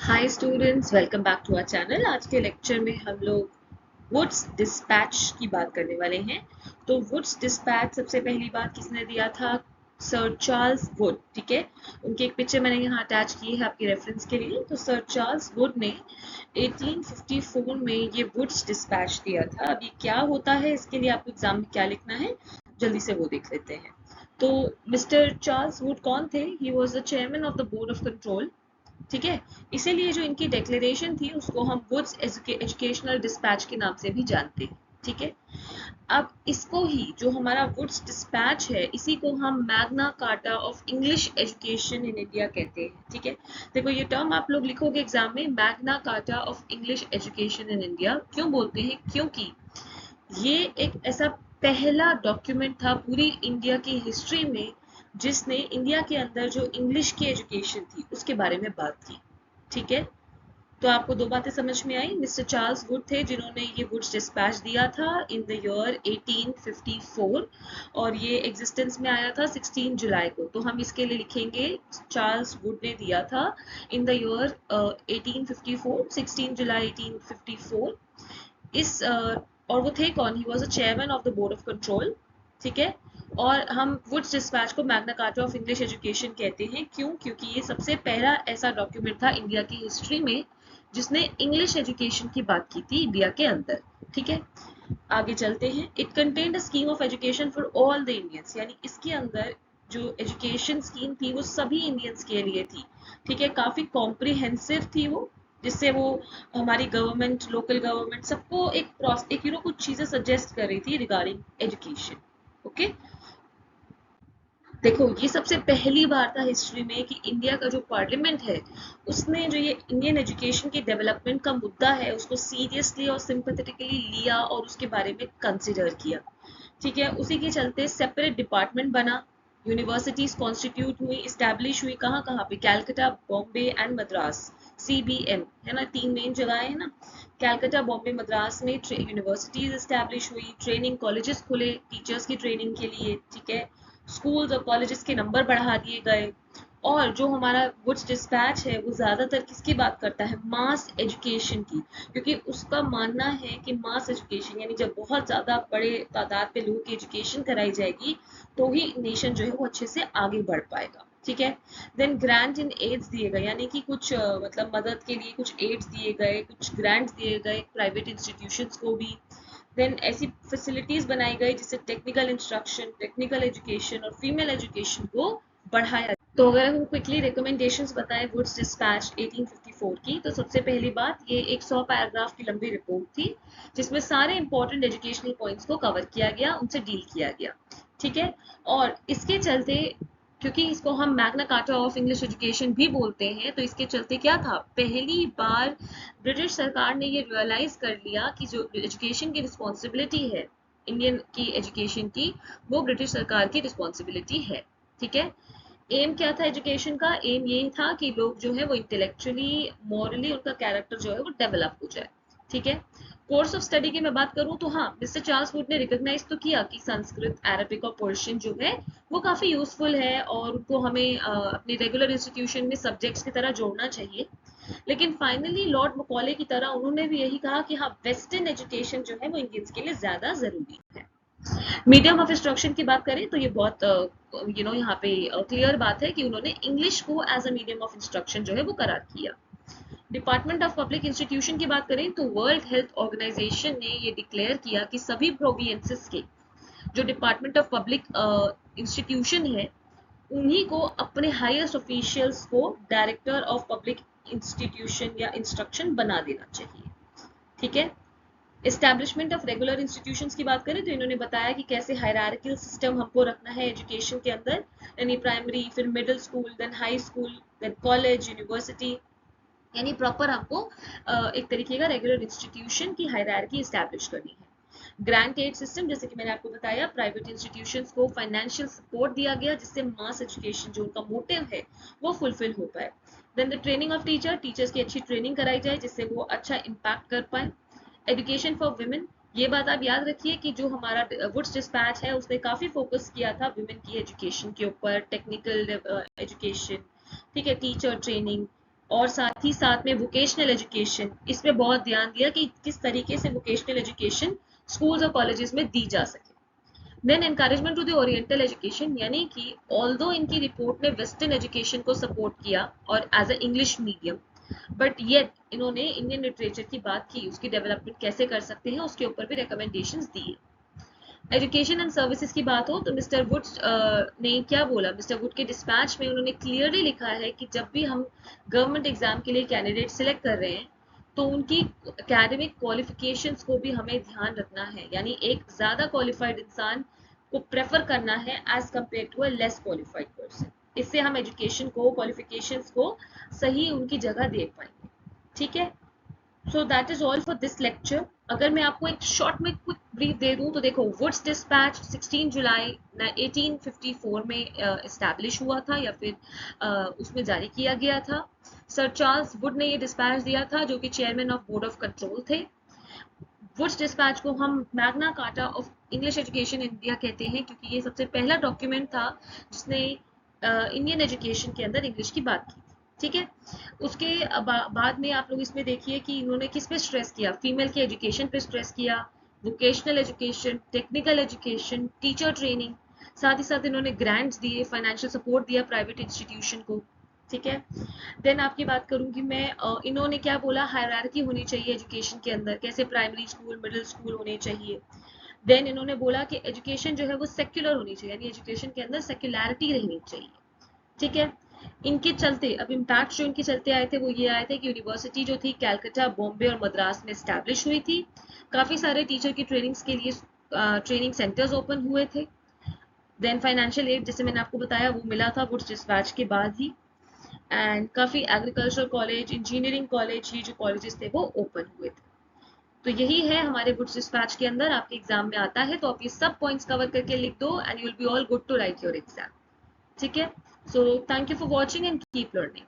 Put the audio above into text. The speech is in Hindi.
Hi students, welcome back to our channel. आज के लेक्चर में हम लोग वुड्स डिस्पैच की बात करने वाले हैं। तो वुड्स डिस्पैच सबसे पहली बात किसने दिया था? Sir Charles Wood. ठीक है, उनकी एक पिक्चर मैंने यहाँ अटैच की है आपकी रेफरेंस के लिए। तो सर चार्ल्स वुड ने 1854 में ये वुड्स डिस्पैच दिया था। अब ये क्या होता है, इसके लिए आपको एग्जाम में क्या लिखना है, जल्दी से वो देख लेते हैं। तो मिस्टर चार्ल्स वुड कौन थे? He was the chairman of the board of control. ठीक है, इसीलिए जो इनकी डिक्लेरेशन थी उसको हम वुड्स एजुकेशनल डिस्पैच के नाम से भी जानते हैं। ठीक है, अब इसको ही जो हमारा वुड्स डिस्पैच है, इसी को हम Magna carta of English education in India कहते हैं। ठीक है, देखो ये टर्म आप लोग लिखोगे एग्जाम में, Magna carta of English education in India. क्यों बोलते हैं? क्योंकि ये एक ऐसा पहला डॉक्यूमेंट था पूरी इंडिया की हिस्ट्री में जिसने इंडिया के अंदर जो इंग्लिश की एजुकेशन थी उसके बारे में बात की। ठीक है, तो आपको दो बातें समझ में आई। मिस्टर चार्ल्स वुड थे जिन्होंने ये वुड्स डिस्पैच दिया था इन द ईयर 1854 और ये एग्जिस्टेंस में आया था 16 जुलाई को। तो हम इसके लिए लिखेंगे चार्ल्स वुड ने दिया था इन द ईयर 1854, 16 जुलाई 1854। इस और वो थे कौन? He was a chairman of the board of control. ठीक है, और हम वुड्स डिस्पैच को Magna carta of English education कहते हैं। क्यों? क्योंकि ये सबसे पहला ऐसा डॉक्यूमेंट था इंडिया की हिस्ट्री में जिसने इंग्लिश एजुकेशन की बात की थी इंडिया के अंदर। ठीक है, आगे चलते हैं। It contained a scheme of education for all the Indians, यानी इसके अंदर जो एजुकेशन स्कीम थी वो सभी इंडियंस के लिए थी। ठीक है, काफी कॉम्प्रिहेंसिव थी वो, जिससे वो हमारी गवर्नमेंट, लोकल गवर्नमेंट सबको एक कुछ चीजें सजेस्ट कर रही थी रिगार्डिंग एजुकेशन। ओके, देखो ये सबसे पहली बार था हिस्ट्री में कि इंडिया का जो पार्लियामेंट है उसने जो ये इंडियन एजुकेशन के डेवलपमेंट का मुद्दा है उसको सीरियसली और सिंपैथेटिकली लिया और उसके बारे में कंसिडर किया। ठीक है, उसी के चलते सेपरेट डिपार्टमेंट बना, यूनिवर्सिटीज कॉन्स्टिट्यूट हुई, इस्टेब्लिश हुई। कहाँ कहाँ पे? कैलकाटा, बॉम्बे एंड मद्रास। CBM है ना, तीन मेन जगह है ना, कैलकाटा, बॉम्बे, मद्रास में यूनिवर्सिटीज एस्टेब्लिश हुई, ट्रेनिंग कॉलेजेस खुले टीचर्स की ट्रेनिंग के लिए। ठीक है, स्कूल्स और कॉलेजेस के नंबर बढ़ा दिए गए। और जो हमारा वुड्स डिस्पैच है वो ज्यादातर किसकी बात करता है? मास एजुकेशन की। क्योंकि उसका मानना है कि मास एजुकेशन यानी जब बहुत ज्यादा बड़े तादाद पे लोगों की एजुकेशन कराई जाएगी तो ही नेशन जो है वो अच्छे से आगे बढ़ पाएगा। ठीक है, देन ग्रांट इन एड्स दिए गए, यानी कि कुछ मतलब मदद के लिए कुछ एड्स दिए गए, कुछ ग्रांट्स दिए गए प्राइवेट इंस्टीट्यूशंस को भी। देन ऐसी फैसिलिटीज बनाई गई जिससे टेक्निकल इंस्ट्रक्शन, टेक्निकल एजुकेशन और फीमेल एजुकेशन को बढ़ाया। तो अगर हम क्विकली रिकमेंडेशंस बताएं वुड्स डिस्पैच 1854 की, तो सबसे पहली बात, ये एक 100 पैराग्राफ की लंबी रिपोर्ट थी जिसमें सारे इंपॉर्टेंट एजुकेशनल पॉइंट्स को कवर किया गया, उनसे डील किया गया। ठीक है, और इसके चलते, क्योंकि इसको हम Magna carta of English education भी बोलते हैं, तो इसके चलते क्या था, पहली बार ब्रिटिश सरकार ने ये रियलाइज कर लिया कि जो एजुकेशन की रिस्पॉन्सिबिलिटी है इंडियन की एजुकेशन की, वो ब्रिटिश सरकार की रिस्पॉन्सिबिलिटी है। ठीक है, एम क्या था एजुकेशन का? एम ये था कि लोग जो है वो इंटेलेक्चुअली, मॉरली उनका कैरेक्टर जो है वो डेवलप हो जाए। ठीक है, कोर्स ऑफ स्टडी की मैं बात करूं तो हाँ, मिस्टर चार्ल्स वुड ने रिकॉग्नाइज तो किया कि संस्कृत, अरबिक और पर्शियन जो है वो काफी यूजफुल है और उनको हमें अपने रेगुलर इंस्टीट्यूशन में सब्जेक्ट्स की तरह जोड़ना चाहिए। लेकिन फाइनली लॉर्ड मकॉले की तरह उन्होंने भी यही कहा कि हाँ, वेस्टर्न एजुकेशन जो है वो इंडियंस के लिए ज्यादा जरूरी है। मीडियम ऑफ इंस्ट्रक्शन की बात करें तो ये बहुत यहाँ पे क्लियर बात है कि उन्होंने इंग्लिश को as a medium of instruction जो है वो करार किया। डिपार्टमेंट ऑफ पब्लिक इंस्टीट्यूशन की बात करें तो वर्ल्ड हेल्थ ऑर्गेनाइजेशन ने ये डिक्लेयर किया कि सभी प्रोविंसेस के जो डिपार्टमेंट ऑफ पब्लिक इंस्टीट्यूशन है उन्हीं को अपने हाईएस्ट ऑफिशियल्स को डायरेक्टर ऑफ पब्लिक इंस्टीट्यूशन या इंस्ट्रक्शन बना देना चाहिए। ठीक है, एस्टैब्लिशमेंट ऑफ रेगुलर इंस्टीट्यूशंस की बात करें तो इन्होंने बताया कि कैसे हायरार्किकल सिस्टम हमको रखना है एजुकेशन के अंदर, यानी प्राइमरी, फिर middle school, then high school, then college, university, यानी प्रॉपर हमको एक तरीके का रेगुलर इंस्टीट्यूशन की हायरार्की एस्टैब्लिश करनी है। ग्रांट एड सिस्टम, जैसे कि मैंने आपको बताया, प्राइवेट इंस्टीट्यूशंस को फाइनेंशियल सपोर्ट दिया गया जिससे मास एजुकेशन जो उनका मोटिव है वो फुलफिल हो पाए। Then the training of teacher, teachers की अच्छी ट्रेनिंग कराई जाए जिससे वो अच्छा इम्पैक्ट कर पाए। एजुकेशन फॉर विमेन, ये बात आप याद रखिए कि जो हमारा वुड्स डिस्पैच है उसने काफी फोकस किया था विमेन की एजुकेशन के ऊपर, टेक्निकल एजुकेशन, ठीक है, टीचर ट्रेनिंग, और साथ ही साथ में वोकेशनल एजुकेशन, इस पे बहुत ध्यान दिया कि किस तरीके से वोकेशनल एजुकेशन स्कूल्स और कॉलेजेस में दी जा सके। Then encouragement to the oriental education, यानी कि ऑल्दो इनकी रिपोर्ट ने वेस्टर्न एजुकेशन को सपोर्ट किया और as a English medium, but yet इन्होंने इंडियन लिटरेचर की बात की, उसकी डेवलपमेंट कैसे कर सकते हैं उसके ऊपर भी रिकमेंडेशंस दिए। एजुकेशन एंड सर्विसेज की बात हो तो मिस्टर वुड ने क्या बोला, मिस्टर वुड के डिस्पैच में उन्होंने क्लियरली लिखा है कि जब भी हम गवर्नमेंट एग्जाम के लिए कैंडिडेट सिलेक्ट कर रहे हैं तो उनकी एकेडमिक क्वालिफिकेशंस को भी हमें ध्यान रखना है, यानी एक ज़्यादा क्वालिफाइड इंसान को प्रेफर करना है as compare to a less qualified person. इससे हम एजुकेशन को, क्वालिफिकेशंस को सही उनकी जगह दे पाएंगे। ठीक है, so that is all for this lecture. अगर मैं आपको एक शॉर्ट में क्विक ब्रीफ दे दूं तो देखो, वुड्स डिस्पैच 16 जुलाई 1854 में इस्टेब्लिश हुआ था, या फिर उसमें जारी किया गया था। सर चार्ल्स वुड ने ये डिस्पैच दिया था, जो कि chairman of board of control थे। वुड्स डिस्पैच को हम Magna carta of English education India कहते हैं, क्योंकि ये सबसे पहला डॉक्यूमेंट था जिसने इंडियन एजुकेशन के अंदर इंग्लिश की बात की। ठीक है, उसके बाद में आप लोग इसमें देखिए कि इन्होंने किस पे स्ट्रेस किया, फीमेल के एजुकेशन पे स्ट्रेस किया, vocational education, technical education, teacher training, साथ ही साथ इन्होंने ग्रांट्स दिए, फाइनेंशियल सपोर्ट दिया प्राइवेट इंस्टीट्यूशन को। ठीक है, देन आपकी बात करूंगी मैं, इन्होंने क्या बोला, हायरार्की होनी चाहिए एजुकेशन के अंदर, कैसे प्राइमरी स्कूल, मिडिल स्कूल होने चाहिए। देन इन्होंने बोला कि एजुकेशन जो है वो सेक्युलर होनी चाहिए, यानी एजुकेशन के अंदर सेक्युलैरिटी रहनी चाहिए। ठीक है, इनके चलते अब इम्पैक्ट जो इनके चलते आए थे वो ये आए थे कि यूनिवर्सिटी जो थी कैलकाटा, बॉम्बे और मद्रास में स्टैब्लिश हुई थी। काफ़ी सारे टीचर की ट्रेनिंग्स के लिए ट्रेनिंग सेंटर्स ओपन हुए थे। देन फाइनेंशियल एड, जैसे मैंने आपको बताया, वो मिला था वुड्स डिस्पैच के बाद ही। एंड काफ़ी एग्रीकल्चर कॉलेज, इंजीनियरिंग कॉलेज, ये जो कॉलेजेस थे वो ओपन हुए थे। तो यही है हमारे वुड्स डिस्पैच के अंदर, आपके एग्जाम में आता है, तो आप ये सब पॉइंट्स कवर करके लिख दो and you will be all good to write your exam. ठीक है, so thank you for watching and keep learning.